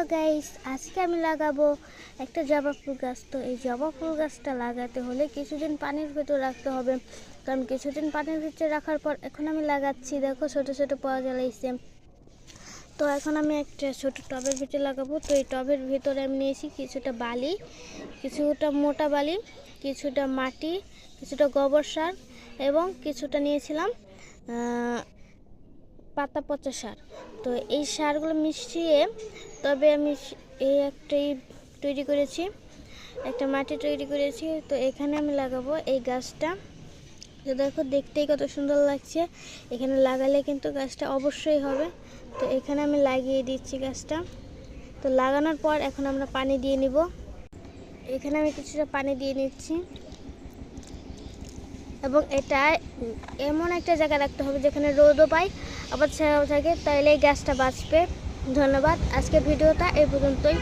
Hello guys, আজকে আমি লাগাবো একটা জবা ফুল গাছ। তো এই জবা ফুল গাছটা লাগাতে হলে কিছুদিন পানির ভিতর রাখতে হবে, কারণ কিছুদিন পানির ভিতরে রাখার পর এখন আমি লাগাচ্ছি। দেখো ছোট ছোট পাওয়া জ্বালাইছে। তো এখন আমি একটা ছোট টবের ভিতরে লাগাবো। তো এই টবের ভিতরে আমি নিয়েছি কিছুটা বালি, কিছুটা মোটা বালি, কিছুটা মাটি, কিছুটা গোবর সার এবং কিছুটা নিয়েছিলাম পাতা পচা সার। তো এই সারগুলো মিশিয়ে তবে আমি এই একটাই তৈরি করেছি, একটা মাটি তৈরি করেছি। তো এখানে আমি লাগাবো এই গাছটা। তো দেখো দেখতেই কত সুন্দর লাগছে। এখানে লাগালে কিন্তু গাছটা অবশ্যই হবে। তো এখানে আমি লাগিয়ে দিচ্ছি গাছটা। তো লাগানোর পর এখন আমরা পানি দিয়ে নিব। এখানে আমি কিছুটা পানি দিয়ে নিচ্ছি এবং এটা এমন একটা জায়গায় রাখতে হবে যেখানে রোদও পায় আবার ছায়াও থাকে, তাইলে এই গাছটা বাঁচবে। ধন্যবাদ। আজকের ভিডিওটা এই পর্যন্তই।